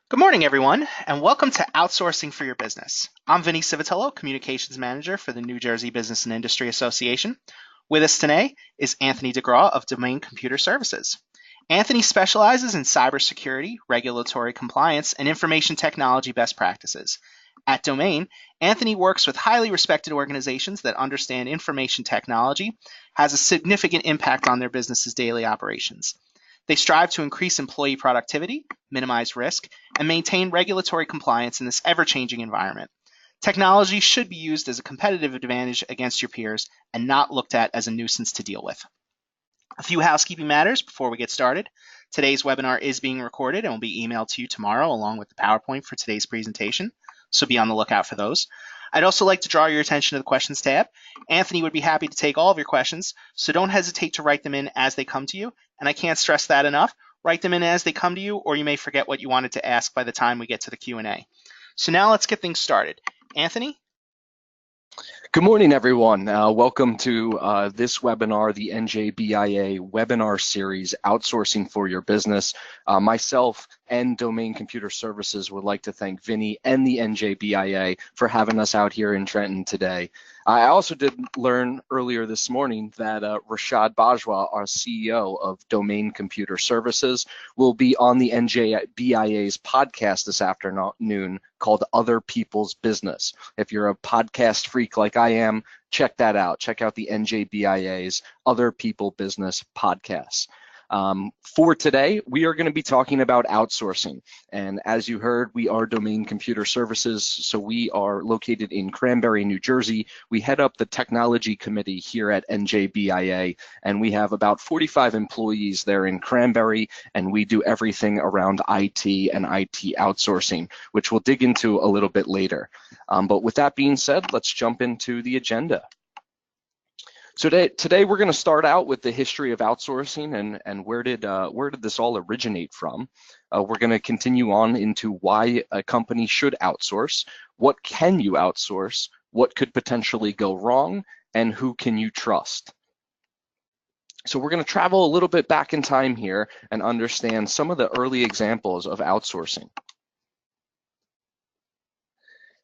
Good morning, everyone, and welcome to Outsourcing for Your Business. I'm Vinny Civitello, Communications Manager for the New Jersey Business and Industry Association. With us today is Anthony DeGraw of Domain Computer Services. Anthony specializes in cybersecurity, regulatory compliance, and information technology best practices. At Domain, Anthony works with highly respected organizations that understand information technology has a significant impact on their business's daily operations. They strive to increase employee productivity, minimize risk, and maintain regulatory compliance in this ever-changing environment. Technology should be used as a competitive advantage against your peers and not looked at as a nuisance to deal with. A few housekeeping matters before we get started. Today's webinar is being recorded and will be emailed to you tomorrow along with the PowerPoint for today's presentation, so be on the lookout for those. I'd also like to draw your attention to the questions tab. Anthony would be happy to take all of your questions, so don't hesitate to write them in as they come to you. And I can't stress that enough. Write them in as they come to you, or you may forget what you wanted to ask by the time we get to the Q&A. So now let's get things started. Anthony? Good morning, everyone. Welcome to this webinar, the NJBIA webinar series, Outsourcing for Your Business. Myself and Domain Computer Services would like to thank Vinny and the NJBIA for having us out here in Trenton today. I also did learn earlier this morning that Rashad Bajwa, our CEO of Domain Computer Services, will be on the NJBIA's podcast this afternoon called Other People's Business. If you're a podcast freak like I am, check that out. Check out the NJBIA's Other People Business podcast. For today, we are going to be talking about outsourcing. And as you heard, we are Domain Computer Services, so we are located in Cranberry, New Jersey. We head up the technology committee here at NJBIA, and we have about 45 employees there in Cranberry, and we do everything around IT and IT outsourcing, which we'll dig into a little bit later. But with that being said, let's jump into the agenda. So today we're going to start out with the history of outsourcing and where did this all originate from. We're going to continue on into why a company should outsource, what can you outsource, what could potentially go wrong, and who can you trust. So we're going to travel a little bit back in time here and understand some of the early examples of outsourcing.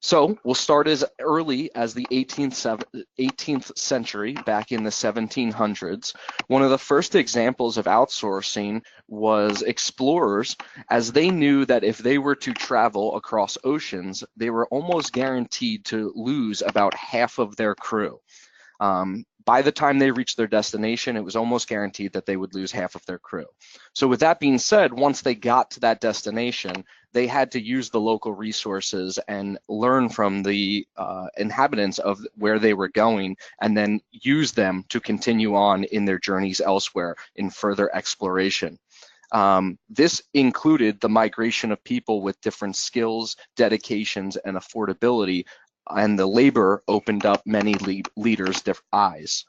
So we'll start as early as the 18th century, back in the 1700s. One of the first examples of outsourcing was explorers, as they knew that if they were to travel across oceans, they were almost guaranteed to lose about half of their crew. By the time they reached their destination, it was almost guaranteed that they would lose half of their crew. So with that being said, once they got to that destination, they had to use the local resources and learn from the inhabitants of where they were going, and then use them to continue on in their journeys elsewhere in further exploration. This included the migration of people with different skills, dedications, and affordability, and the labor opened up many leaders' eyes.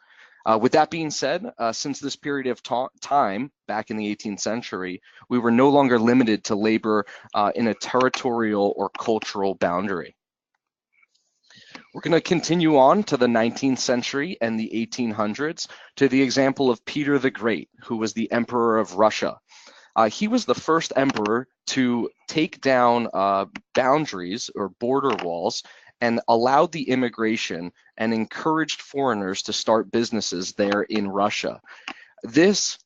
With that being said, since this period of time, back in the 18th century, we were no longer limited to labor in a territorial or cultural boundary. We're going to continue on to the 19th century and the 1800s to the example of Peter the Great, who was the Emperor of Russia. He was the first emperor to take down boundaries or border walls and allowed the immigration and encouraged foreigners to start businesses there in Russia. This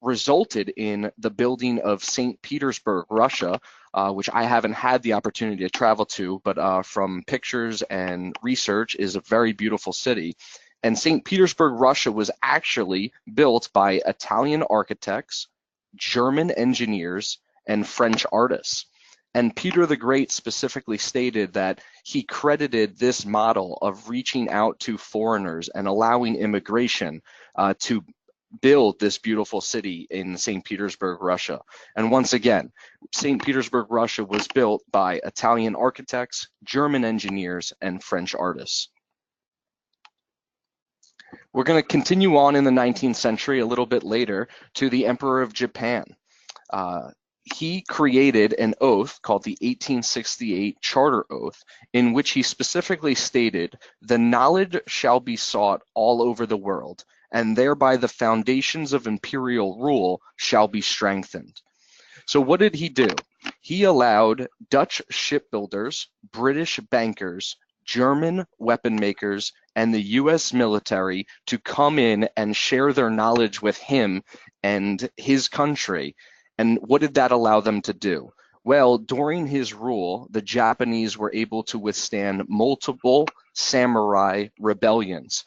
resulted in the building of St. Petersburg, Russia, which I haven't had the opportunity to travel to, but from pictures and research is a very beautiful city. And St. Petersburg, Russia was actually built by Italian architects, German engineers, and French artists. And Peter the Great specifically stated that he credited this model of reaching out to foreigners and allowing immigration to build this beautiful city in St. Petersburg, Russia. And once again, St. Petersburg, Russia was built by Italian architects, German engineers, and French artists. We're going to continue on in the 19th century a little bit later to the Emperor of Japan. He created an oath called the 1868 Charter Oath, in which he specifically stated, "The knowledge shall be sought all over the world, and thereby the foundations of imperial rule shall be strengthened." So what did he do? He allowed Dutch shipbuilders, British bankers, German weapon makers, and the US military to come in and share their knowledge with him and his country. And what did that allow them to do? Well, during his rule, the Japanese were able to withstand multiple samurai rebellions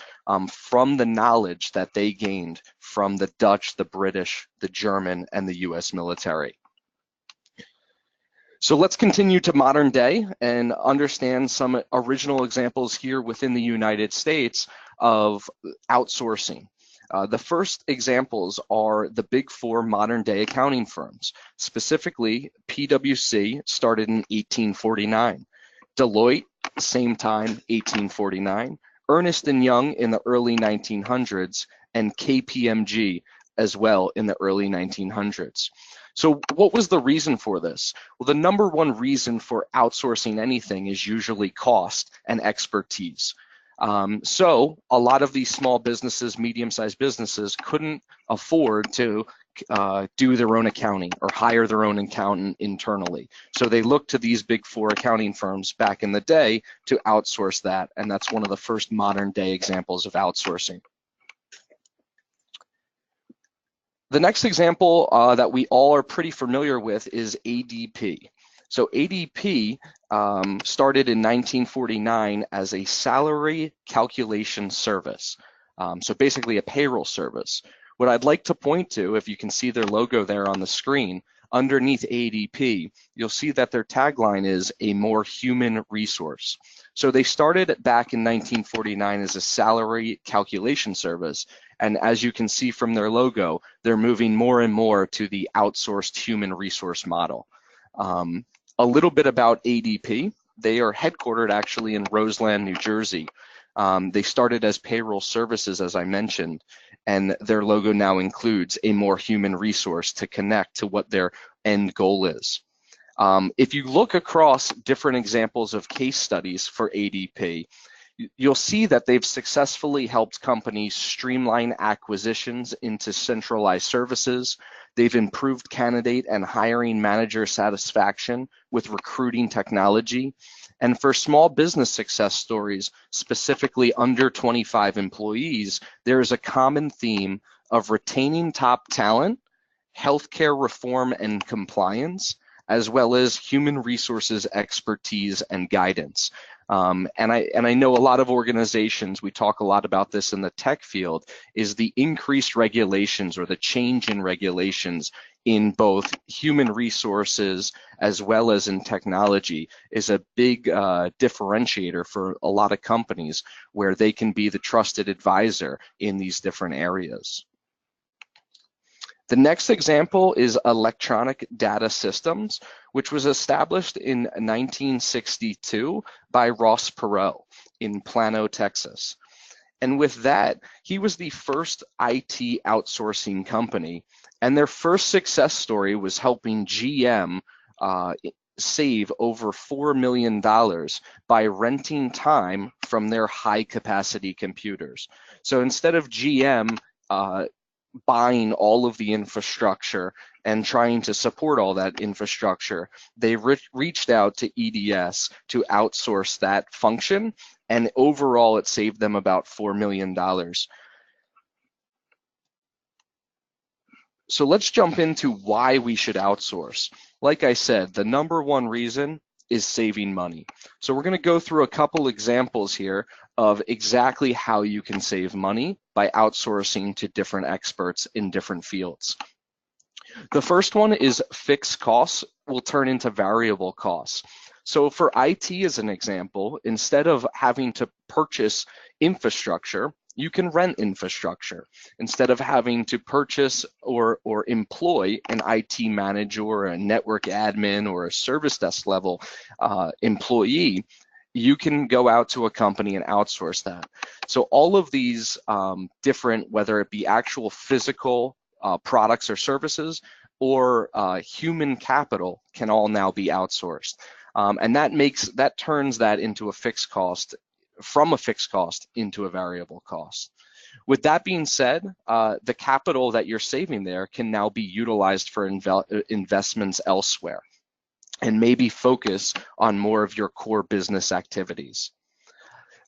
from the knowledge that they gained from the Dutch, the British, the German, and the US military. So let's continue to modern day and understand some original examples here within the United States of outsourcing. The first examples are the big four modern day accounting firms. Specifically, PwC started in 1849, Deloitte, same time, 1849, Ernst & Young in the early 1900s, and KPMG as well in the early 1900s. So what was the reason for this? Well, the number one reason for outsourcing anything is usually cost and expertise. So a lot of these small businesses, medium-sized businesses, couldn't afford to do their own accounting or hire their own accountant internally. So they looked to these big four accounting firms back in the day to outsource that, and that's one of the first modern day examples of outsourcing. The next example that we all are pretty familiar with is ADP. So ADP started in 1949 as a salary calculation service. So basically a payroll service. What I'd like to point to, if you can see their logo there on the screen, underneath ADP, you'll see that their tagline is a more human resource. So they started back in 1949 as a salary calculation service. And as you can see from their logo, they're moving more and more to the outsourced human resource model. A little bit about ADP. They are headquartered actually in Roseland, New Jersey. They started as payroll services, as I mentioned, and their logo now includes a more human resource to connect to what their end goal is. If you look across different examples of case studies for ADP, you'll see that they've successfully helped companies streamline acquisitions into centralized services. They've improved candidate and hiring manager satisfaction with recruiting technology. And for small business success stories, specifically under 25 employees, there is a common theme of retaining top talent, healthcare reform and compliance, as well as human resources expertise and guidance. And I know a lot of organizations, we talk a lot about this in the tech field, is the increased regulations or the change in regulations in both human resources as well as in technology is a big differentiator for a lot of companies where they can be the trusted advisor in these different areas. The next example is Electronic Data Systems, which was established in 1962 by Ross Perot in Plano, Texas. And with that, he was the first IT outsourcing company, and their first success story was helping GM save over $4 million by renting time from their high-capacity computers. So instead of GM buying all of the infrastructure and trying to support all that infrastructure, they reached out to EDS to outsource that function, and overall it saved them about $4 million. So let's jump into why we should outsource. Like I said, the number one reason is saving money. So we're going to go through a couple examples here of exactly how you can save money by outsourcing to different experts in different fields. The first one is fixed costs will turn into variable costs. So for IT as an example, instead of having to purchase infrastructure, you can rent infrastructure. Instead of having to purchase or employ an IT manager or a network admin or a service desk level employee, you can go out to a company and outsource that. So all of these different, whether it be actual physical products or services or human capital, can all now be outsourced. And that turns that into a fixed cost, from a fixed cost into a variable cost. With that being said, the capital that you're saving there can now be utilized for investments elsewhere. and maybe focus on more of your core business activities.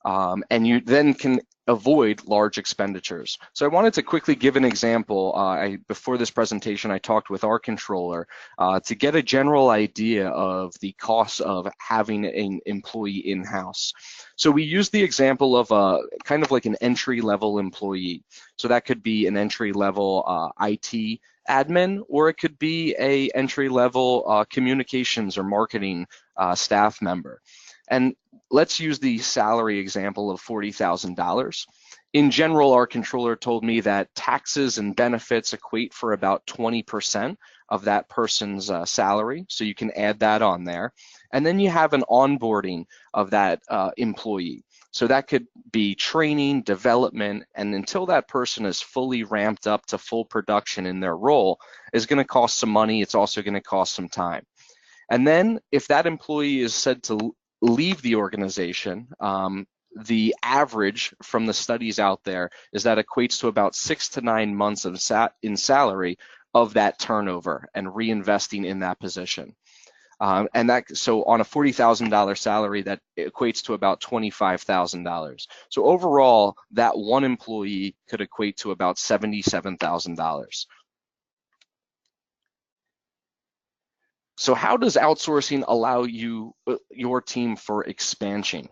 And you then can avoid large expenditures. So I wanted to quickly give an example. Before this presentation, I talked with our controller to get a general idea of the costs of having an employee in-house. So we used the example of kind of like an entry-level employee. So that could be an entry-level IT admin, or it could be a entry-level communications or marketing staff member. And let's use the salary example of $40,000. In general, our controller told me that taxes and benefits equate for about 20% of that person's salary, so you can add that on there. And then you have an onboarding of that employee. So that could be training, development, and until that person is fully ramped up to full production in their role, is going to cost some money. It's also going to cost some time. And then if that employee is said to leave the organization, the average from the studies out there is that equates to about 6 to 9 months of in salary of that turnover and reinvesting in that position. So on a $40,000 salary, that equates to about $25,000. So overall, that one employee could equate to about $77,000. So how does outsourcing allow your team for expansion?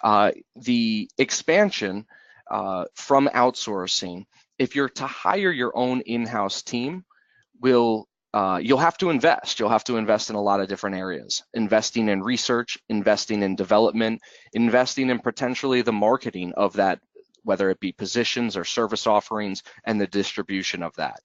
The expansion from outsourcing, if you're to hire your own in-house team, you'll have to invest. You'll have to invest in a lot of different areas, investing in research, investing in development, investing in potentially the marketing of that, whether it be positions or service offerings, and the distribution of that.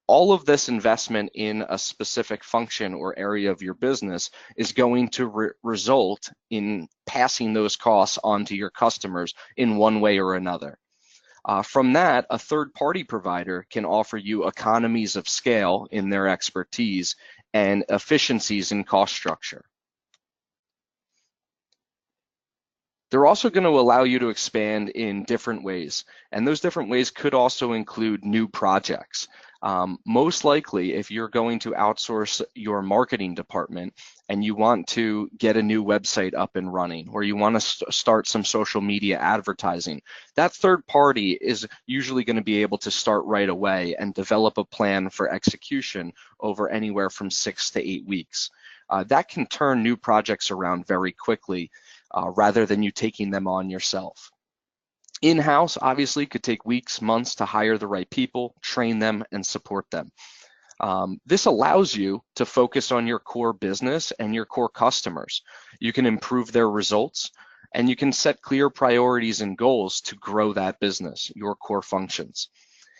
All of this investment in a specific function or area of your business is going to result in passing those costs on to your customers in one way or another. From that, a third-party provider can offer you economies of scale in their expertise and efficiencies in cost structure. They're also going to allow you to expand in different ways, and those different ways could also include new projects. Most likely, if you're going to outsource your marketing department and you want to get a new website up and running, or you want to start some social media advertising, that third party is usually going to be able to start right away and develop a plan for execution over anywhere from 6 to 8 weeks. That can turn new projects around very quickly rather than you taking them on yourself. In-house obviously could take weeks, months to hire the right people, train them, and support them. This allows you to focus on your core business and your core customers. You can improve their results, and you can set clear priorities and goals to grow that business, your core functions.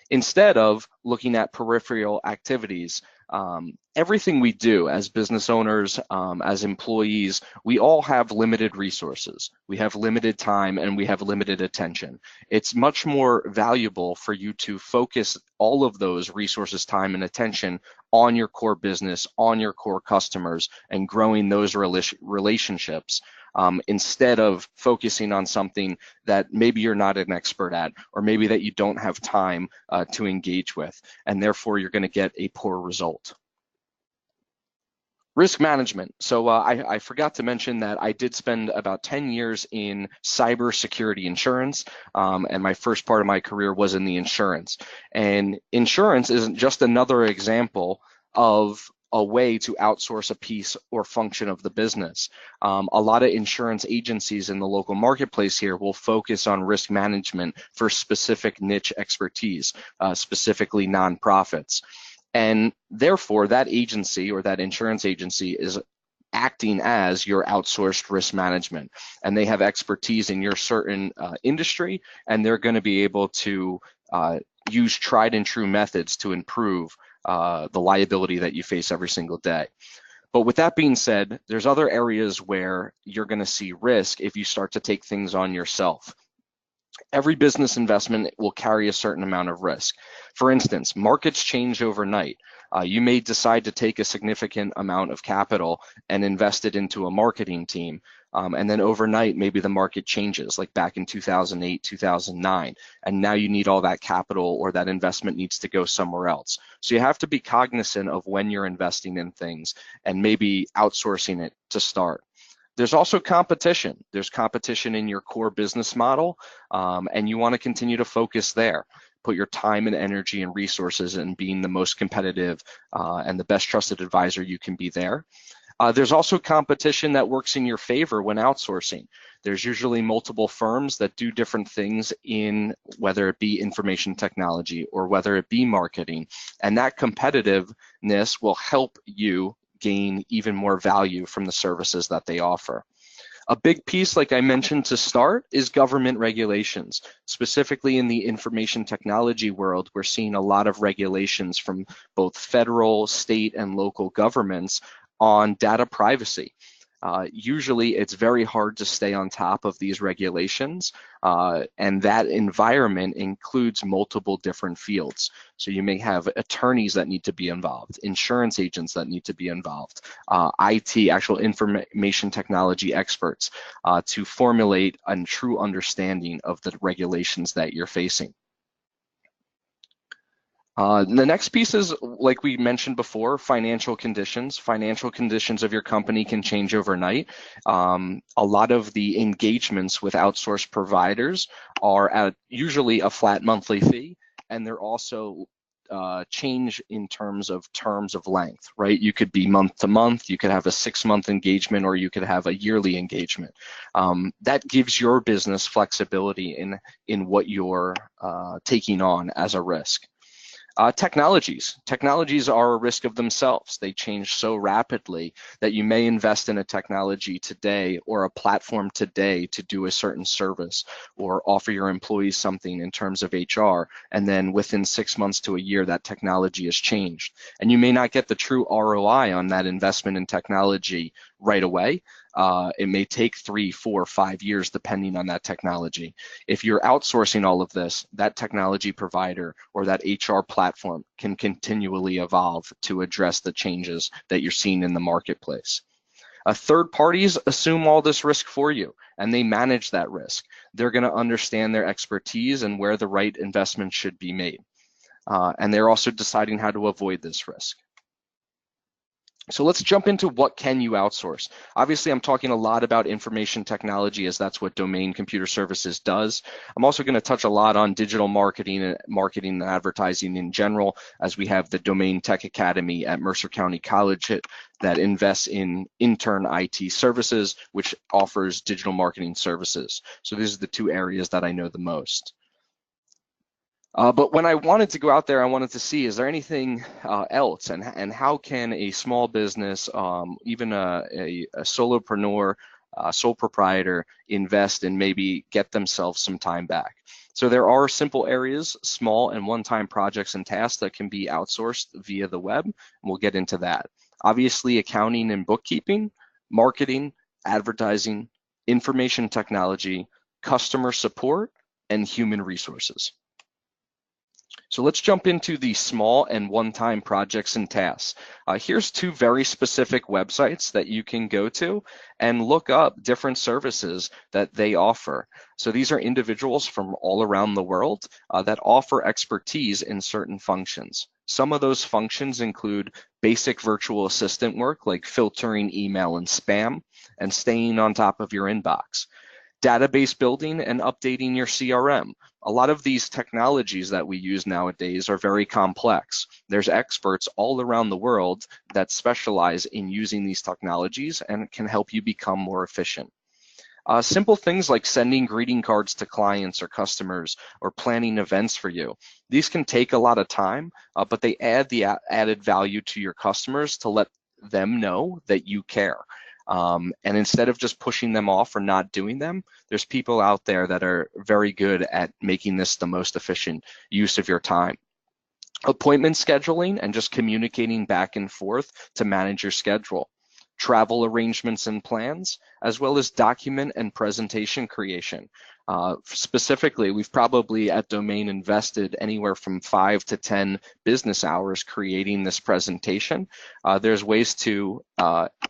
Instead of looking at peripheral activities, everything we do as business owners, as employees, we all have limited resources. We have limited time and we have limited attention. It's much more valuable for you to focus all of those resources, time, and attention on your core business, on your core customers, and growing those relationships. Instead of focusing on something that maybe you're not an expert at, or maybe that you don't have time to engage with, and therefore you're going to get a poor result. Risk management. So I forgot to mention that I did spend about 10 years in cybersecurity insurance, and my first part of my career was in the insurance. And insurance isn't just another example of a way to outsource a piece or function of the business. A lot of insurance agencies in the local marketplace here will focus on risk management for specific niche expertise, specifically nonprofits. And therefore, that agency or that insurance agency is acting as your outsourced risk management. And they have expertise in your certain industry, and they're going to be able to use tried and true methods to improve the liability that you face every single day. But with that being said, there's other areas where you're going to see risk if you start to take things on yourself. Every business investment will carry a certain amount of risk. For instance, markets change overnight. You may decide to take a significant amount of capital and invest it into a marketing team. And then overnight, maybe the market changes, like back in 2008, 2009, and now you need all that capital or that investment needs to go somewhere else. So you have to be cognizant of when you're investing in things and maybe outsourcing it to start. There's also competition. There's competition in your core business model, and you want to continue to focus there. Put your time and energy and resources in being the most competitive and the best trusted advisor you can be there. There's also competition that works in your favor when outsourcing. There's usually multiple firms that do different things in whether it be information technology or whether it be marketing, and that competitiveness will help you gain even more value from the services that they offer. A big piece, like I mentioned to start, is government regulations. Specifically in the information technology world, we're seeing a lot of regulations from both federal, state, and local governments on data privacy. Usually it's very hard to stay on top of these regulations, and that environment includes multiple different fields. So you may have attorneys that need to be involved, insurance agents that need to be involved, IT, actual information technology experts, to formulate a true understanding of the regulations that you're facing. The next piece is, like we mentioned before, financial conditions. Financial conditions of your company can change overnight. A lot of the engagements with outsourced providers are at usually a flat monthly fee, and they're also change in terms of length, right? You could be month to month, you could have a 6-month engagement, or you could have a yearly engagement. That gives your business flexibility in what you're taking on as a risk. Technologies are a risk of themselves. They change so rapidly that you may invest in a technology today or a platform today to do a certain service or offer your employees something in terms of HR, and then within 6 months to a year that technology has changed. And you may not get the true ROI on that investment in technology right away. It may take 3, 4, 5 years depending on that technology. If you're outsourcing all of this, that technology provider or that HR platform can continually evolve to address the changes that you're seeing in the marketplace. Third parties assume all this risk for you, and they manage that risk. They're going to understand their expertise and where the right investment should be made. And they're also deciding how to avoid this risk. So let's jump into what can you outsource. Obviously, I'm talking a lot about information technology as that's what Domain Computer Services does. I'm also going to touch a lot on digital marketing and advertising in general, as we have the Domain Tech Academy at Mercer County College that invests in intern IT services, which offers digital marketing services. So these are the two areas that I know the most. But when I wanted to go out there, I wanted to see, is there anything else, and how can a small business, even a solopreneur, sole proprietor, invest and maybe get themselves some time back? So there are simple areas, small and one-time projects and tasks that can be outsourced via the web, and we'll get into that. Obviously, accounting and bookkeeping, marketing, advertising, information technology, customer support, and human resources. So let's jump into the small and one-time projects and tasks. Here's 2 very specific websites that you can go to and look up different services that they offer. So these are individuals from all around the world that offer expertise in certain functions. Some of those functions include basic virtual assistant work like filtering email and spam and staying on top of your inbox. Database building and updating your CRM. A lot of these technologies that we use nowadays are very complex. There's experts all around the world that specialize in using these technologies and can help you become more efficient. Simple things like sending greeting cards to clients or customers or planning events for you. These can take a lot of time, but they add the added value to your customers to let them know that you care. And instead of just pushing them off or not doing them, there's people out there that are very good at making this the most efficient use of your time. Appointment scheduling and just communicating back and forth to manage your schedule. Travel arrangements and plans, as well as document and presentation creation. Specifically, we've probably at Domain invested anywhere from 5 to 10 business hours creating this presentation. There's ways to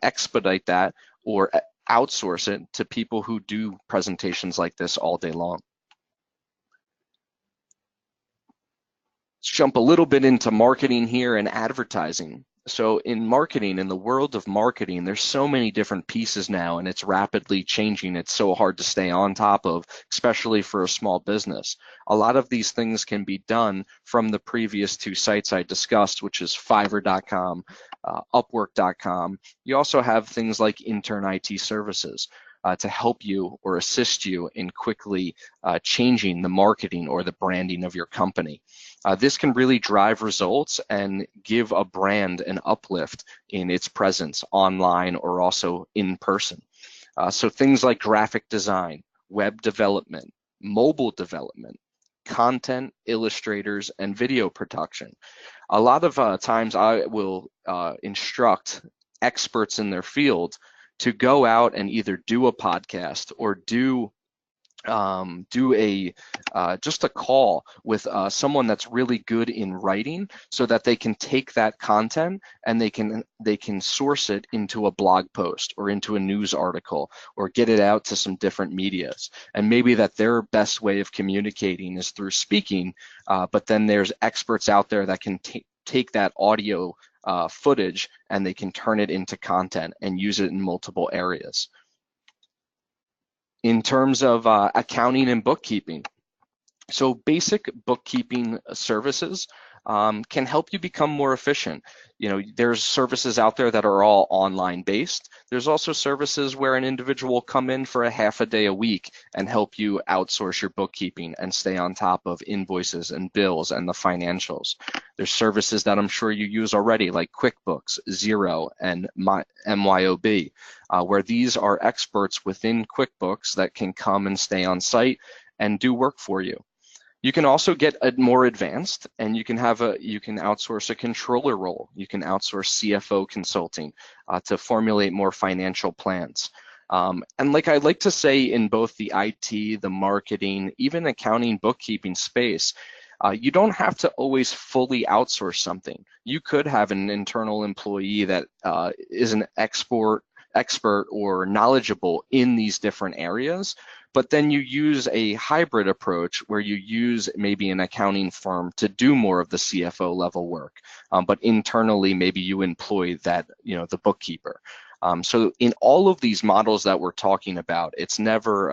expedite that or outsource it to people who do presentations like this all day long. Let's jump a little bit into marketing here and advertising. So in marketing, in the world of marketing, there's so many different pieces now, and it's rapidly changing. It's so hard to stay on top of, especially for a small business. A lot of these things can be done from the previous two sites I discussed, which is Fiverr.com, Upwork.com. You also have things like Intern IT Services to help you or assist you in quickly changing the marketing or the branding of your company. This can really drive results and give a brand an uplift in its presence online or also in person. So things like graphic design, web development, mobile development, content, illustrators, and video production. A lot of times I will instruct experts in their field to go out and either do a podcast or do just a call with someone that's really good in writing, so that they can take that content and they can source it into a blog post or into a news article or get it out to some different medias. And maybe that their best way of communicating is through speaking, but then there's experts out there that can take that audio footage and they can turn it into content and use it in multiple areas. In terms of accounting and bookkeeping, so basic bookkeeping services can help you become more efficient. You know, there's services out there that are all online based. There's also services where an individual will come in for a half a day a week and help you outsource your bookkeeping and stay on top of invoices and bills and the financials. There's services that I'm sure you use already, like QuickBooks, Xero, and MYOB, where these are experts within QuickBooks that can come and stay on site and do work for you. You can also get more advanced, and you can outsource a controller role. You can outsource CFO consulting to formulate more financial plans. And like I like to say, in both the IT, the marketing, even accounting, bookkeeping space, you don't have to always fully outsource something. You could have an internal employee that is an expert or knowledgeable in these different areas, but then you use a hybrid approach where you use maybe an accounting firm to do more of the CFO level work, but internally maybe you employ that, the bookkeeper. So in all of these models that we're talking about, it's never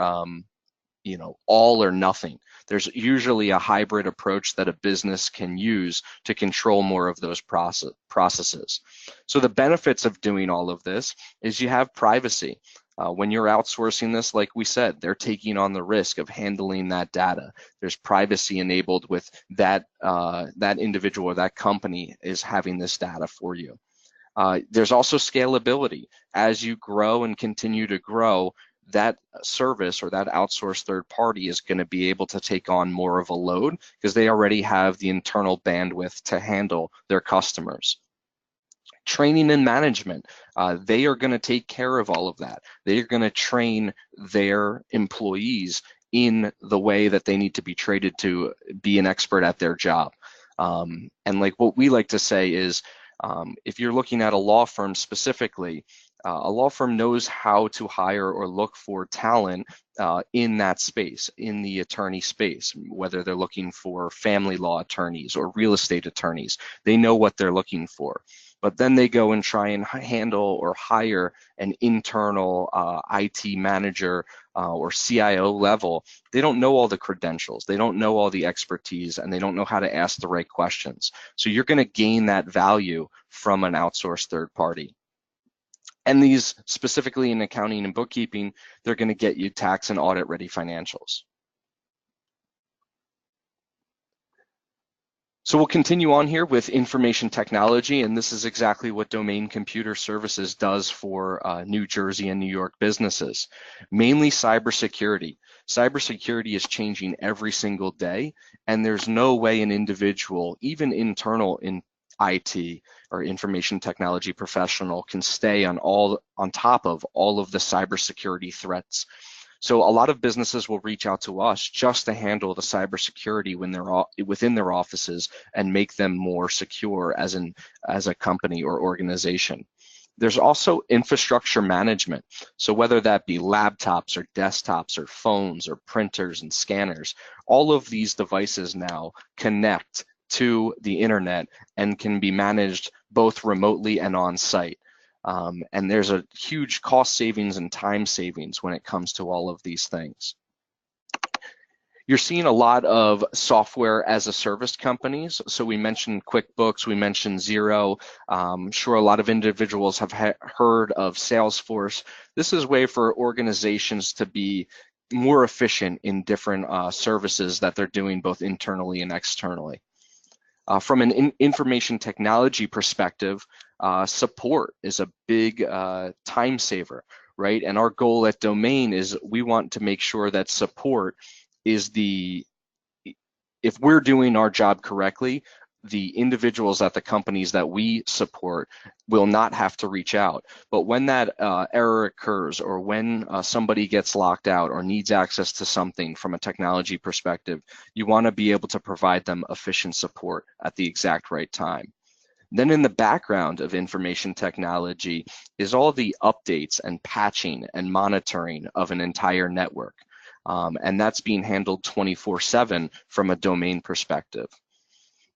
all or nothing. There's usually a hybrid approach that a business can use to control more of those processes. So the benefits of doing all of this is you have privacy. When you're outsourcing this, like we said, they're taking on the risk of handling that data. There's privacy enabled with that individual or that company is having this data for you. There's also scalability. As you grow and continue to grow, that service or that outsourced third party is going to be able to take on more of a load because they already have the internal bandwidth to handle their customers. Training and management, they are going to take care of all of that. They are going to train their employees in the way that they need to be trained to be an expert at their job. And like what we like to say is, if you're looking at a law firm specifically, a law firm knows how to hire or look for talent in that space, in the attorney space, whether they're looking for family law attorneys or real estate attorneys. They know what they're looking for. But then they go and try and handle or hire an internal IT manager or CIO level. They don't know all the credentials. They don't know all the expertise, and they don't know how to ask the right questions. So you're going to gain that value from an outsourced third party. And these, specifically in accounting and bookkeeping, they're going to get you tax and audit ready financials. So we'll continue on here with information technology, and this is exactly what Domain Computer Services does for New Jersey and New York businesses, mainly cybersecurity. Cybersecurity is changing every single day, and there's no way an individual, even internal in IT or information technology professional, can stay on top of all of the cybersecurity threats. So a lot of businesses will reach out to us just to handle the cybersecurity when they're within their offices and make them more secure as a company or organization. There's also infrastructure management. So whether that be laptops or desktops or phones or printers and scanners, all of these devices now connect to the internet and can be managed both remotely and on site. And there's a huge cost savings and time savings when it comes to all of these things. You're seeing a lot of software as a service companies. So we mentioned QuickBooks, we mentioned Xero. I'm sure a lot of individuals have heard of Salesforce. This is a way for organizations to be more efficient in different services that they're doing both internally and externally. From an information technology perspective, support is a big time saver, right? And our goal at Domain is we want to make sure that support is if we're doing our job correctly, the individuals at the companies that we support will not have to reach out. But when that error occurs, or when somebody gets locked out or needs access to something from a technology perspective, you want to be able to provide them efficient support at the exact right time. Then in the background of information technology is all the updates and patching and monitoring of an entire network. And that's being handled 24/7 from a domain perspective.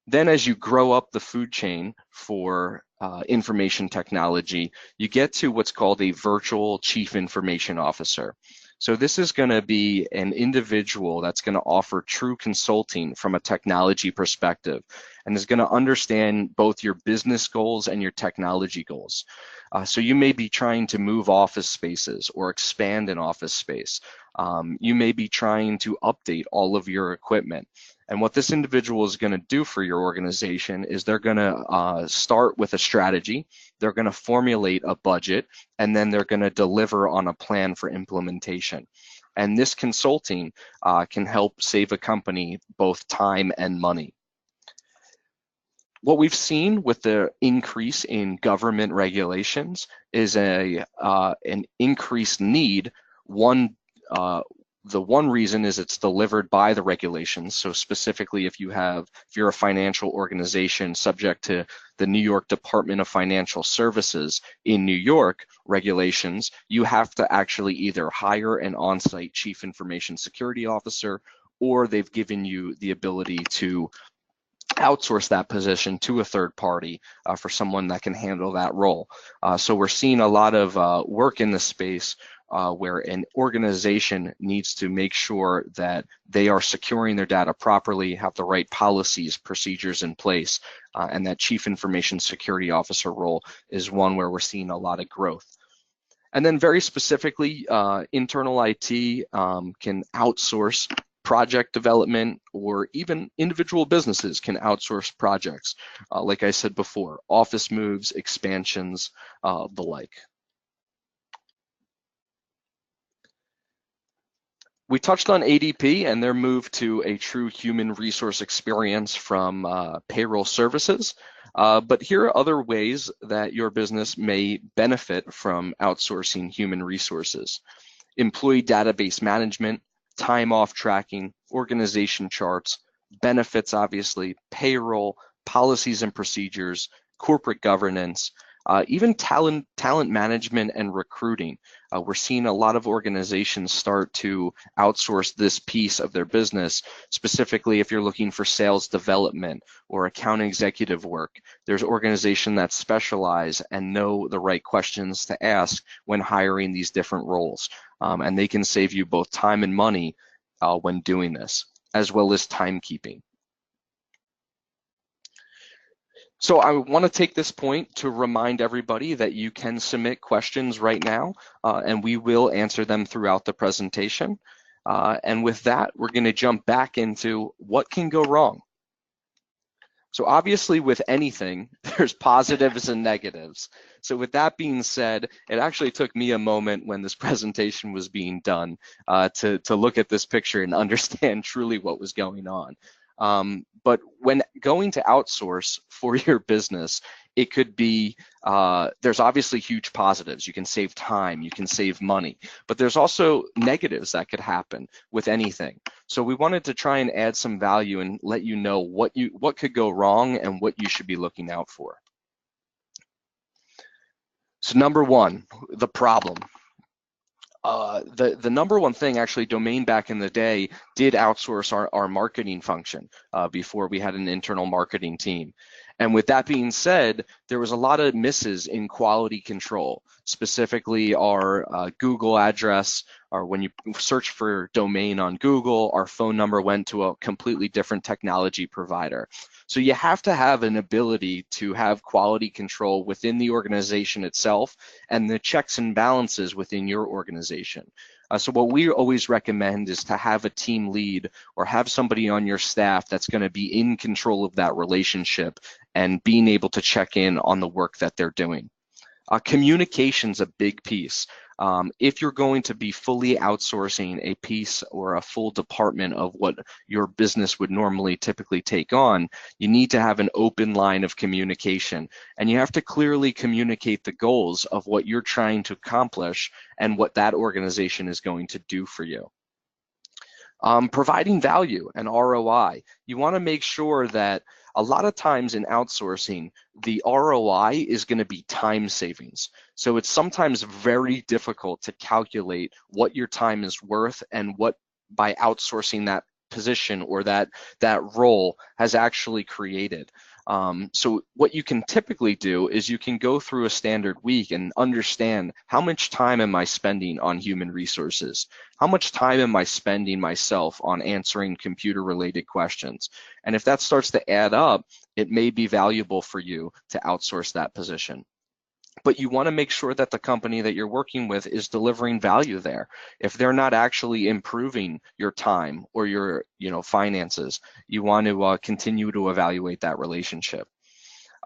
Then as you grow up the food chain for information technology, you get to what's called a virtual chief information officer. So this is going to be an individual that's going to offer true consulting from a technology perspective and is going to understand both your business goals and your technology goals. So you may be trying to move office spaces or expand an office space. You may be trying to update all of your equipment. And what this individual is going to do for your organization is they're going to start with a strategy, they're going to formulate a budget, and then they're going to deliver on a plan for implementation. And this consulting can help save a company both time and money. What we've seen with the increase in government regulations is an increased need. The one reason is it's delivered by the regulations. So specifically, if you're a financial organization subject to the New York Department of Financial Services in New York regulations, you have to actually either hire an on-site chief information security officer, or they've given you the ability to outsource that position to a third party for someone that can handle that role. So we're seeing a lot of work in this space where an organization needs to make sure that they are securing their data properly, have the right policies, procedures in place, and that chief information security officer role is one where we're seeing a lot of growth. And then very specifically, internal IT can outsource project development, or even individual businesses can outsource projects. Like I said before, office moves, expansions, the like. We touched on ADP and their move to a true human resource experience from payroll services. But here are other ways that your business may benefit from outsourcing human resources. Employee database management, time off tracking, organization charts, benefits obviously, payroll, policies and procedures, corporate governance, even talent management and recruiting. We're seeing a lot of organizations start to outsource this piece of their business, specifically if you're looking for sales development or account executive work. There's organizations that specialize and know the right questions to ask when hiring these different roles. And they can save you both time and money when doing this, as well as timekeeping. So I want to take this point to remind everybody that you can submit questions right now, and we will answer them throughout the presentation. And with that, we're going to jump back into what can go wrong. So obviously with anything, there's positives and negatives. So with that being said, it actually took me a moment when this presentation was being done to look at this picture and understand truly what was going on. But when going to outsource for your business, it could be, there's obviously huge positives. You can save time, you can save money, but there's also negatives that could happen with anything. So we wanted to try and add some value and let you know what could go wrong and what you should be looking out for. So number one, the problem. The number one thing, actually, Domain back in the day did outsource our marketing function before we had an internal marketing team. And with that being said, there was a lot of misses in quality control, specifically our Google address, or when you search for domain on Google, our phone number went to a completely different technology provider. So you have to have an ability to have quality control within the organization itself and the checks and balances within your organization. So what we always recommend is to have a team lead or have somebody on your staff that's going to be in control of that relationship and being able to check in on the work that they're doing. Communication's a big piece. If you're going to be fully outsourcing a piece or a full department of what your business would normally typically take on, you need to have an open line of communication, and you have to clearly communicate the goals of what you're trying to accomplish and what that organization is going to do for you. Providing value and ROI. You want to make sure that a lot of times in outsourcing, the ROI is going to be time savings. So it's sometimes very difficult to calculate what your time is worth and what, by outsourcing that position or that role, has actually created. So what you can typically do is you can go through a standard week and understand, how much time am I spending on human resources? How much time am I spending myself on answering computer related questions? And if that starts to add up, it may be valuable for you to outsource that position. But you want to make sure that the company that you're working with is delivering value there. If they're not actually improving your time or your finances, you want to continue to evaluate that relationship.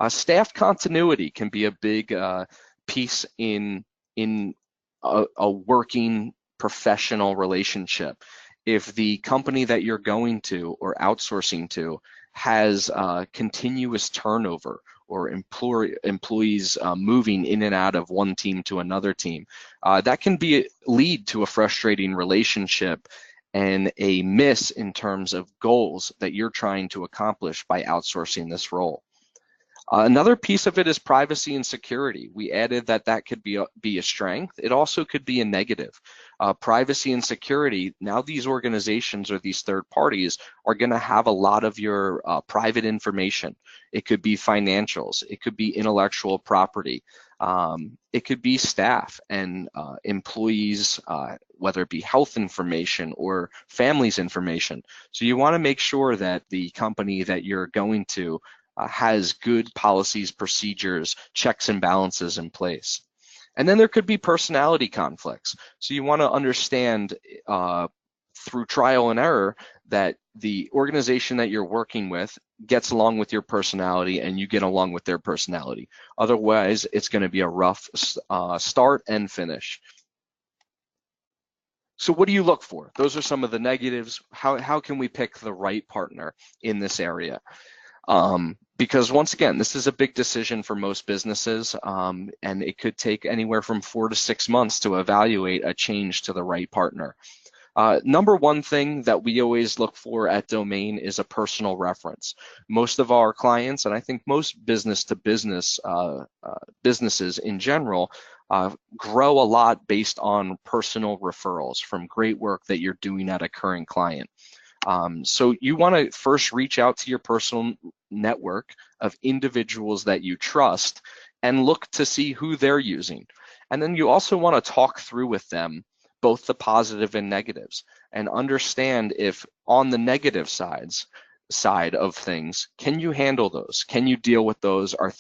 Staff continuity can be a big piece in a working professional relationship. If the company that you're going to or outsourcing to has continuous turnover or employees moving in and out of one team to another team, that can lead to a frustrating relationship and a miss in terms of goals that you're trying to accomplish by outsourcing this role. Another piece of it is privacy and security. We added that could be a strength. It also could be a negative. Privacy and security, now these organizations or these third parties are going to have a lot of your private information. It could be financials. It could be intellectual property. It could be staff and employees, whether it be health information or families information. So you want to make sure that the company that you're going to has good policies, procedures, checks and balances in place. And then there could be personality conflicts. So you want to understand through trial and error that the organization that you're working with gets along with your personality and you get along with their personality. Otherwise, it's going to be a rough start and finish. So what do you look for? Those are some of the negatives. How can we pick the right partner in this area? Because once again, this is a big decision for most businesses, and it could take anywhere from 4 to 6 months to evaluate a change to the right partner. Number one thing that we always look for at Domain is a personal reference. Most of our clients, and I think most business-to-business businesses in general, grow a lot based on personal referrals from great work that you're doing at a current client. So you want to first reach out to your personal network of individuals that you trust and look to see who they're using. And then you also want to talk through with them both the positive and negatives and understand if on the negative side of things, can you handle those? Can you deal with those? Are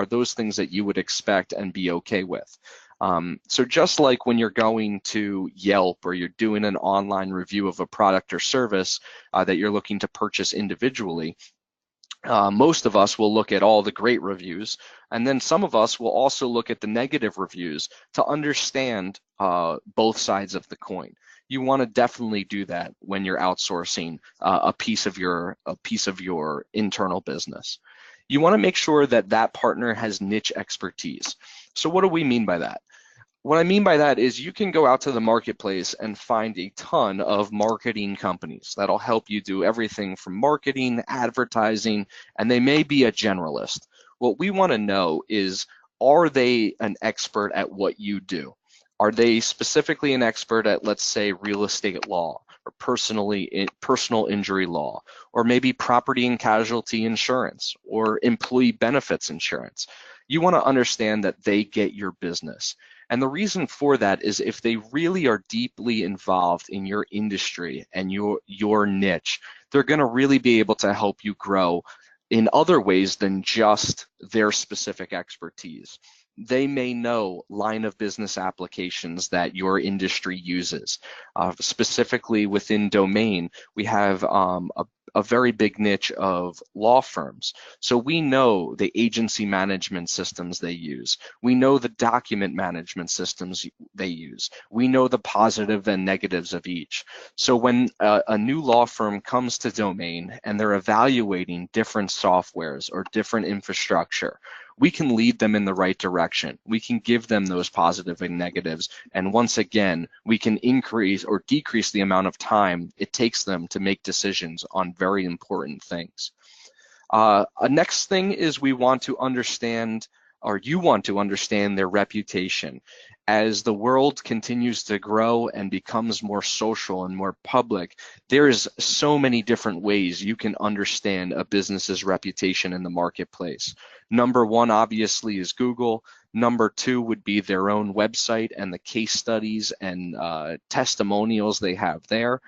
those things that you would expect and be okay with? So just like when you're going to Yelp or you're doing an online review of a product or service that you're looking to purchase individually, most of us will look at all the great reviews, and then some of us will also look at the negative reviews to understand both sides of the coin. You want to definitely do that when you're outsourcing a piece of your internal business. You want to make sure that that partner has niche expertise. So what do we mean by that? What I mean by that is you can go out to the marketplace and find a ton of marketing companies that'll help you do everything from marketing, advertising, and they may be a generalist. What we want to know is, are they an expert at what you do? Are they specifically an expert at, let's say, real estate law or personal injury law, or maybe property and casualty insurance or employee benefits insurance? You want to understand that they get your business. And the reason for that is if they really are deeply involved in your industry and your niche, they're going to really be able to help you grow in other ways than just their specific expertise. They may know line of business applications that your industry uses. Specifically within domain, we have a very big niche of law firms. So we know the agency management systems they use. We know the document management systems they use. We know the positive and negatives of each. So when a new law firm comes to domain and they're evaluating different softwares or different infrastructure, we can lead them in the right direction. We can give them those positive and negatives. And once again, we can increase or decrease the amount of time it takes them to make decisions on very important things. A next thing is we want to understand, or you want to understand, their reputation. As the world continues to grow and becomes more social and more public, there's so many different ways you can understand a business's reputation in the marketplace. Number one, obviously, is Google. Number two would be their own website and the case studies and testimonials they have there.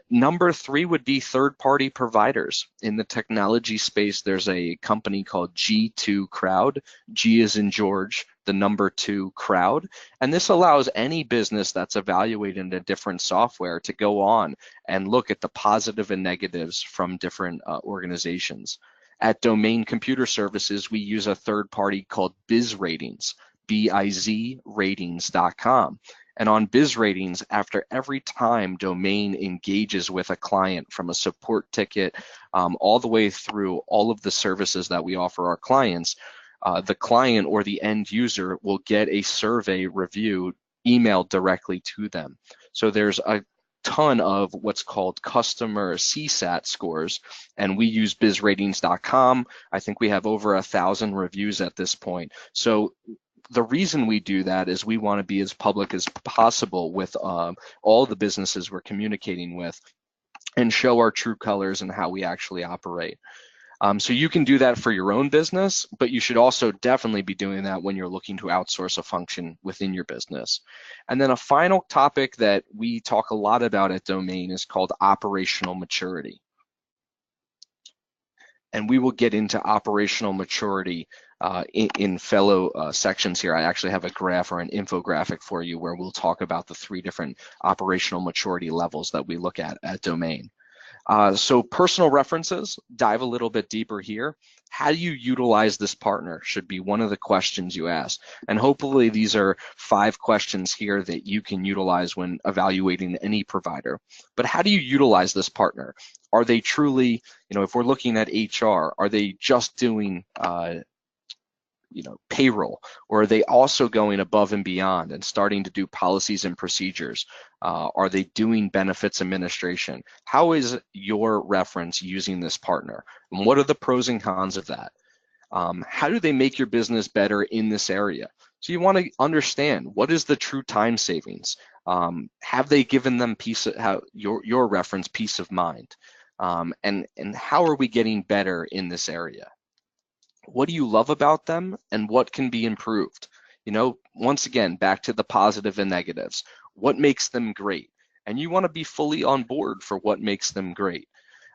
Number three would be third-party providers. In the technology space, there's a company called G2 Crowd. G is in George, the number 2 crowd. And this allows any business that's evaluating a different software to go on and look at the positive and negatives from different organizations. At Domain Computer Services, we use a third party called BizRatings, B-I-Z ratings.com. And on BizRatings, after every time Domain engages with a client, from a support ticket all the way through all of the services that we offer our clients, the client or the end user will get a survey review emailed directly to them. So there's a ton of what's called customer CSAT scores, and we use bizratings.com. I think we have over 1,000 reviews at this point. So the reason we do that is we want to be as public as possible with all the businesses we're communicating with and show our true colors and how we actually operate. So you can do that for your own business, but you should also definitely be doing that when you're looking to outsource a function within your business. And then a final topic that we talk a lot about at Domain is called operational maturity. And we will get into operational maturity in fellow sections here. I actually have a graph or an infographic for you where we'll talk about the 3 different operational maturity levels that we look at Domain. So personal references, dive a little bit deeper here. How do you utilize this partner should be one of the questions you ask. And hopefully these are 5 questions here that you can utilize when evaluating any provider. But how do you utilize this partner? Are they truly, if we're looking at HR, are they just doing payroll, or are they also going above and beyond and starting to do policies and procedures? Are they doing benefits administration? How is your reference using this partner? And what are the pros and cons of that? How do they make your business better in this area? So you want to understand, what is the true time savings? Have they given them your reference peace of mind? And how are we getting better in this area? What do you love about them and what can be improved? Once again, back to the positive and negatives. What makes them great? And you want to be fully on board for what makes them great.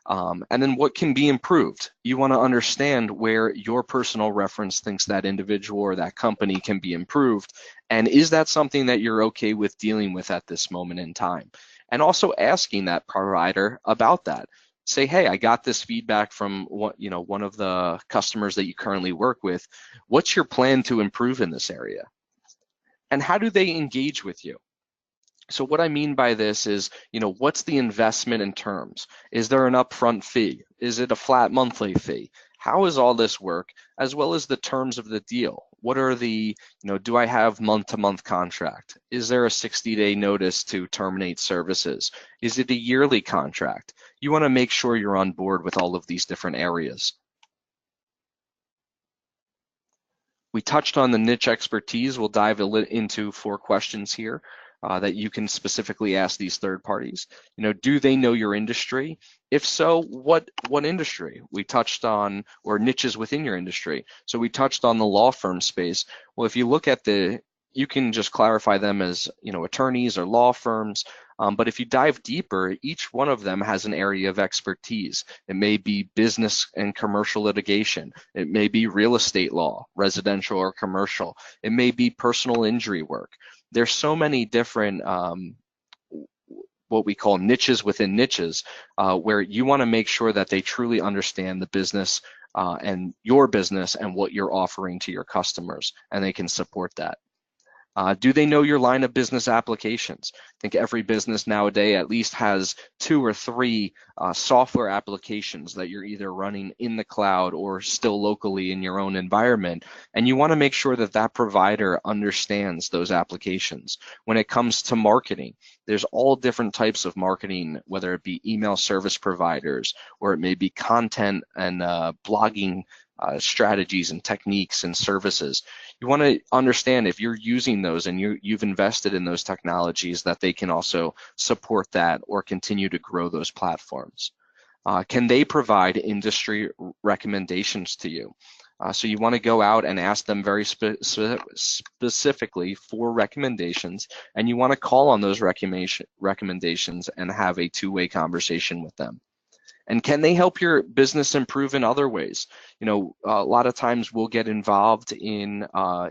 And then what can be improved? You want to understand where your personal reference thinks that individual or that company can be improved. And is that something that you're okay with dealing with at this moment in time? And also asking that provider about that. Say, hey, I got this feedback from one of the customers that you currently work with. What's your plan to improve in this area? And how do they engage with you? So what I mean by this is, what's the investment in terms? Is there an upfront fee? Is it a flat monthly fee? How does all this work, as well as the terms of the deal? What are the, do I have month-to-month contract? Is there a 60-day notice to terminate services? Is it a yearly contract? You want to make sure you're on board with all of these different areas. We touched on the niche expertise. We'll dive into 4 questions here that you can specifically ask these third parties. Do they know your industry? If so, what industry? We touched on, or niches within your industry. So we touched on the law firm space. Well, if you look at you can just clarify them as, attorneys or law firms. But if you dive deeper, each one of them has an area of expertise. It may be business and commercial litigation. It may be real estate law, residential or commercial. It may be personal injury work. There's so many different what we call niches within niches, where you want to make sure that they truly understand the business and your business and what you're offering to your customers, and they can support that. Do they know your line of business applications? I think every business nowadays at least has 2 or 3 software applications that you're either running in the cloud or still locally in your own environment. And you want to make sure that that provider understands those applications. When it comes to marketing, there's all different types of marketing, whether it be email service providers, or it may be content and blogging strategies and techniques and services. You want to understand if you're using those and you've invested in those technologies, that they can also support that or continue to grow those platforms. Can they provide industry recommendations to you? So you want to go out and ask them very specifically for recommendations, and you want to call on those recommendations and have a 2-way conversation with them. And can they help your business improve in other ways? A lot of times we'll get involved in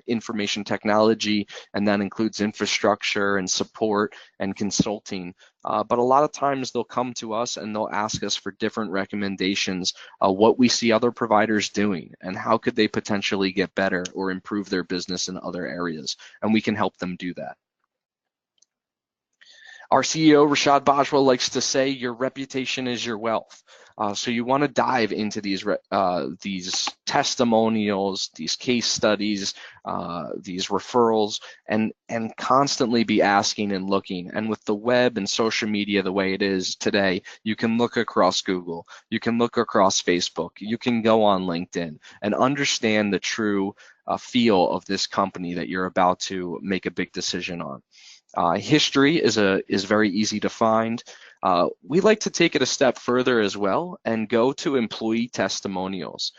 information technology, and that includes infrastructure and support and consulting. But a lot of times they'll come to us and they'll ask us for different recommendations, what we see other providers doing and how could they potentially get better or improve their business in other areas. And we can help them do that. Our CEO, Rashad Bajwa, likes to say, your reputation is your wealth. So you want to dive into these testimonials, these case studies, these referrals, and constantly be asking and looking. And with the web and social media the way it is today, you can look across Google, you can look across Facebook, you can go on LinkedIn and understand the true feel of this company that you're about to make a big decision on. History is very easy to find. We like to take it a step further as well and go to employee testimonials.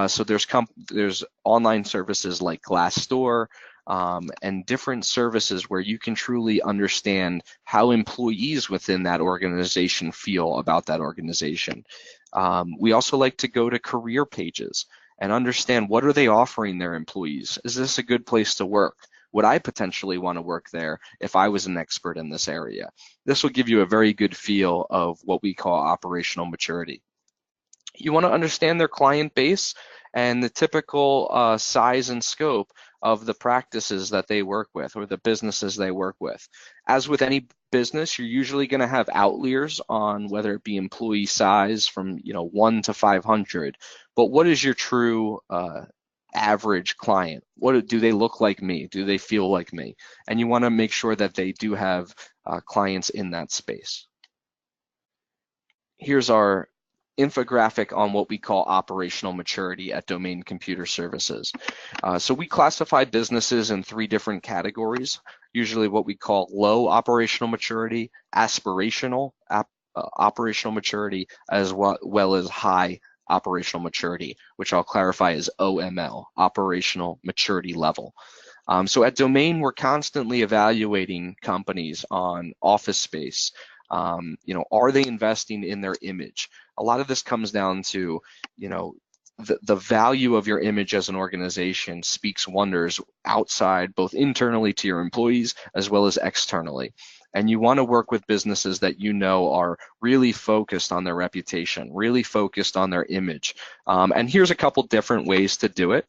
So there's online services like Glassdoor and different services where you can truly understand how employees within that organization feel about that organization. We also like to go to career pages and understand, what are they offering their employees? Is this a good place to work? Would I potentially want to work there if I was an expert in this area? This will give you a very good feel of what we call operational maturity. You want to understand their client base and the typical size and scope of the practices that they work with or the businesses they work with. As with any business, you're usually going to have outliers on whether it be employee size from 1 to 500. But what is your true average client? What do they look like me? Do they feel like me? And you want to make sure that they do have clients in that space. Here's our infographic on what we call operational maturity at Domain Computer Services. So we classify businesses in 3 different categories, usually what we call low operational maturity, aspirational operational maturity, as well as high operational maturity, which I'll clarify as OML, operational maturity level. So at Domain, we're constantly evaluating companies on office space. Are they investing in their image? A lot of this comes down to, the value of your image as an organization speaks wonders outside, both internally to your employees as well as externally. And you want to work with businesses that are really focused on their reputation, really focused on their image. And here's a couple different ways to do it.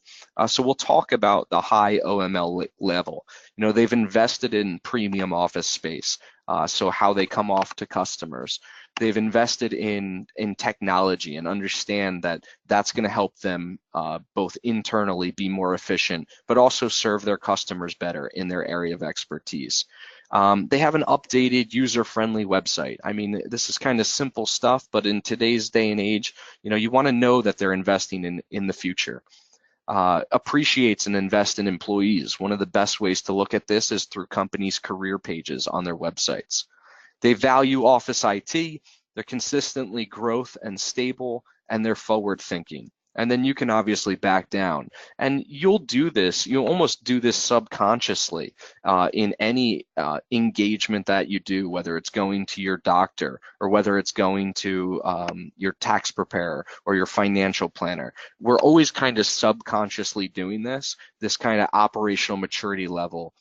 So we'll talk about the high OML level. They've invested in premium office space, so how they come off to customers. They've invested in technology and understand that that's going to help them both internally be more efficient, but also serve their customers better in their area of expertise. They have an updated, user-friendly website. I mean, this is kind of simple stuff, but in today's day and age, you want to know that they're investing in the future. appreciates and invests in employees. One of the best ways to look at this is through companies' career pages on their websites. They value office IT, they're consistently growth and stable, and they're forward thinking. And then you can obviously back down. And you'll almost do this subconsciously in any engagement that you do, whether it's going to your doctor or whether it's going to your tax preparer or your financial planner. We're always kind of subconsciously doing this kind of operational maturity level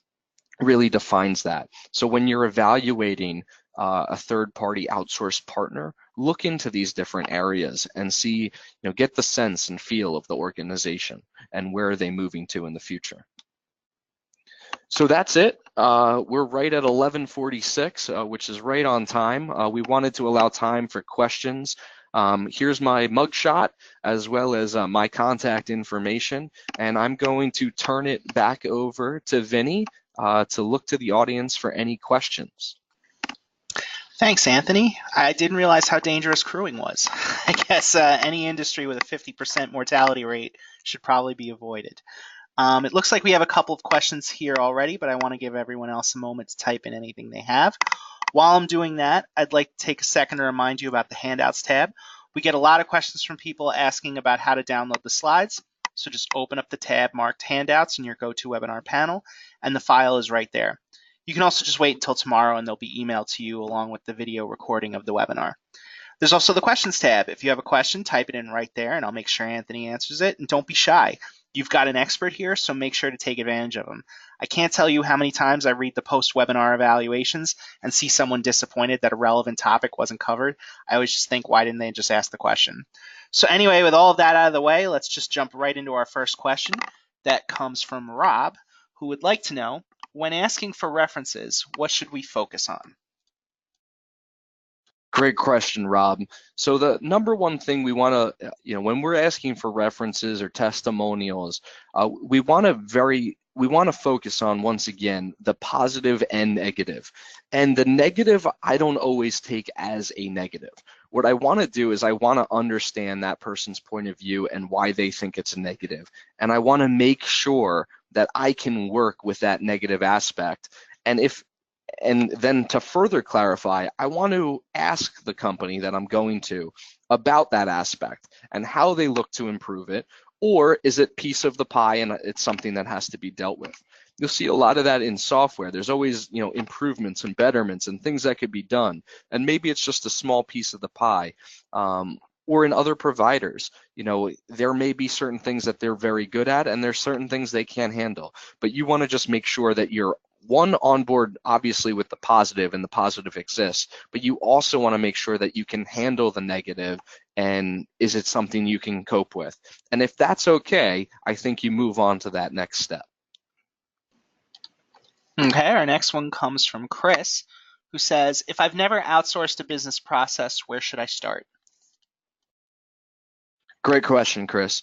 really defines that. So when you're evaluating a third-party outsourced partner, look into these different areas and see, get the sense and feel of the organization and where are they moving to in the future. So that's it. We're right at 11:46, which is right on time. We wanted to allow time for questions. Here's my mugshot as well as my contact information, and I'm going to turn it back over to Vinny to look to the audience for any questions. Thanks, Anthony. I didn't realize how dangerous crewing was. I guess any industry with a 50% mortality rate should probably be avoided. It looks like we have a couple of questions here already, but I want to give everyone else a moment to type in anything they have. While I'm doing that, I'd like to take a second to remind you about the Handouts tab. We get a lot of questions from people asking about how to download the slides. So just open up the tab marked Handouts in your GoToWebinar panel, and the file is right there. You can also just wait until tomorrow and they'll be emailed to you along with the video recording of the webinar. There's also the Questions tab. If you have a question, type it in right there and I'll make sure Anthony answers it. And don't be shy. You've got an expert here, so make sure to take advantage of them. I can't tell you how many times I read the post-webinar evaluations and see someone disappointed that a relevant topic wasn't covered. I always just think, why didn't they just ask the question? So anyway, with all of that out of the way, let's just jump right into our first question. That comes from Rob, who would like to know, when asking for references, what should we focus on? Great question, Rob. So the number one thing we want to, when we're asking for references or testimonials, we want to focus on, once again, the positive and negative. And the negative, I don't always take as a negative. What I want to do is I want to understand that person's point of view and why they think it's a negative. And I want to make sure that I can work with that negative aspect. And then to further clarify, I want to ask the company that I'm going to about that aspect and how they look to improve it, or is it piece of the pie and it's something that has to be dealt with? You'll see a lot of that in software. There's always, improvements and betterments and things that could be done. And maybe it's just a small piece of the pie. Or in other providers, there may be certain things that they're very good at and there's certain things they can't handle. But you want to just make sure that you're on board, obviously, with the positive, and the positive exists, but you also want to make sure that you can handle the negative, and is it something you can cope with? And if that's okay, I think you move on to that next step. Okay, our next one comes from Chris, who says, if I've never outsourced a business process, where should I start? Great question, Chris.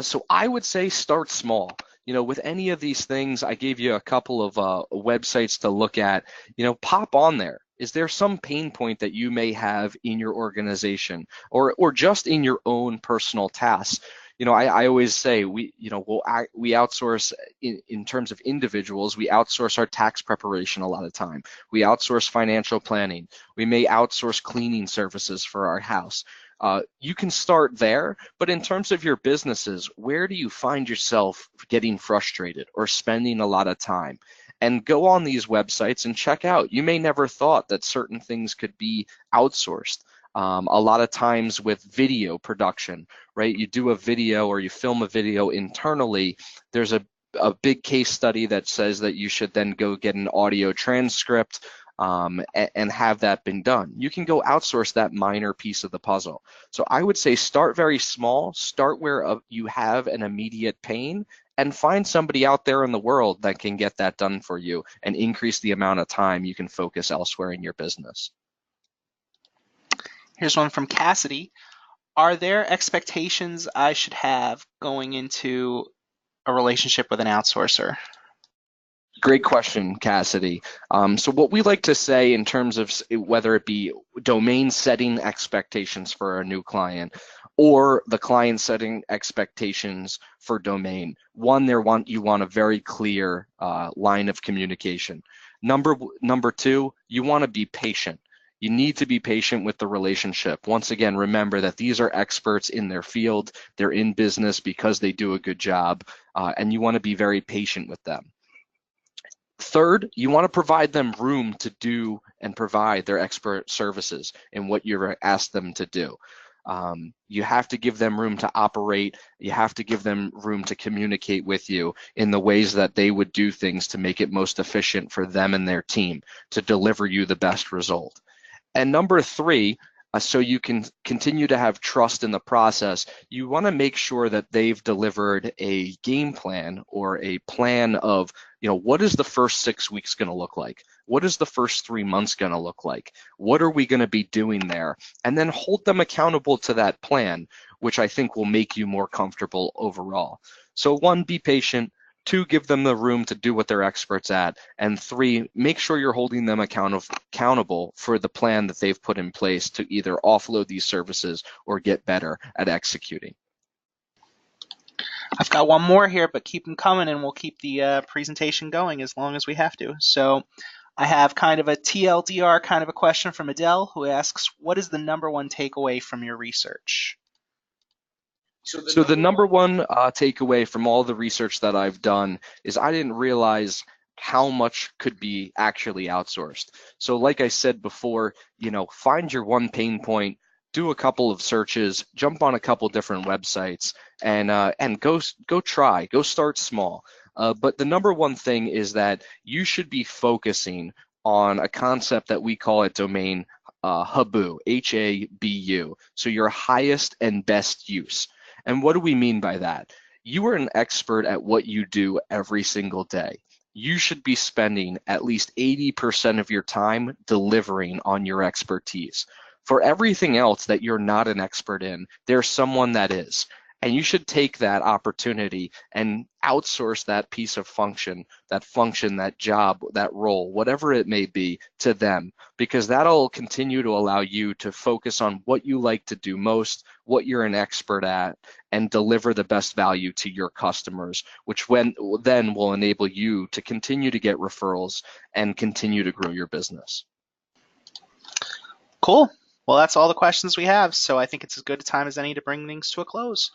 So I would say start small. With any of these things, I gave you a couple of websites to look at. Pop on there. Is there some pain point that you may have in your organization or just in your own personal tasks? I always say we outsource in terms of individuals. We outsource our tax preparation a lot of time. We outsource financial planning. We may outsource cleaning services for our house. You can start there, but in terms of your businesses, where do you find yourself getting frustrated or spending a lot of time? And go on these websites and check out. You may never thought that certain things could be outsourced. A lot of times with video production, right? You do a video or you film a video internally, there's a big case study that says that you should then go get an audio transcript and have that been done. You can go outsource that minor piece of the puzzle. So I would say start very small, start where you have an immediate pain, and find somebody out there in the world that can get that done for you and increase the amount of time you can focus elsewhere in your business. Here's one from Cassidy. Are there expectations I should have going into a relationship with an outsourcer? Great question, Cassidy. So what we like to say in terms of whether it be domain setting expectations for a new client or the client setting expectations for domain. One, you want a very clear line of communication. Number two, you want to be patient. You need to be patient with the relationship. Once again, remember that these are experts in their field. They're in business because they do a good job, and you want to be very patient with them. Third, you want to provide them room to do and provide their expert services in what you've asked them to do. You have to give them room to operate. You have to give them room to communicate with you in the ways that they would do things to make it most efficient for them and their team to deliver you the best result. And number three, so you can continue to have trust in the process, you want to make sure that they've delivered a game plan or a plan of, what is the first 6 weeks going to look like? What is the first 3 months going to look like? What are we going to be doing there? And then hold them accountable to that plan, which I think will make you more comfortable overall. So one, be patient. Two, give them the room to do what they're experts at. And three, make sure you're holding them accountable for the plan that they've put in place to either offload these services or get better at executing. I've got one more here, but keep them coming and we'll keep the presentation going as long as we have to. So I have kind of a TLDR kind of a question from Adele, who asks, what is the number one takeaway from your research? So the number one takeaway from all the research that I've done is I didn't realize how much could be actually outsourced. So like I said before, find your one pain point, do a couple of searches, jump on a couple different websites, and go start small. But the number one thing is that you should be focusing on a concept that we call at Domain HABU, H-A-B-U. So your highest and best use. And what do we mean by that? You are an expert at what you do every single day. You should be spending at least 80% of your time delivering on your expertise. For everything else that you're not an expert in, there's someone that is. And you should take that opportunity and outsource that piece of function, that job, that role, whatever it may be, to them, because that'll continue to allow you to focus on what you like to do most, what you're an expert at, and deliver the best value to your customers, which then will enable you to continue to get referrals and continue to grow your business. Cool. Well, that's all the questions we have, so I think it's as good a time as any to bring things to a close.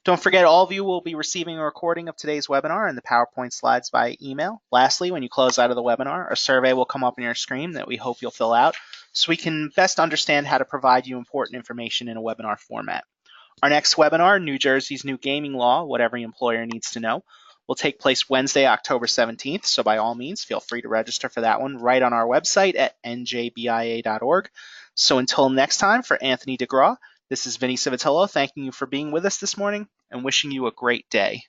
Don't forget, all of you will be receiving a recording of today's webinar and the PowerPoint slides via email. Lastly, when you close out of the webinar, a survey will come up on your screen that we hope you'll fill out so we can best understand how to provide you important information in a webinar format. Our next webinar, New Jersey's New Gaming Law, What Every Employer Needs to Know, will take place Wednesday, October 17th, so by all means, feel free to register for that one right on our website at njbia.org. So until next time, for Anthony DeGraw, this is Vinny Civitello thanking you for being with us this morning and wishing you a great day.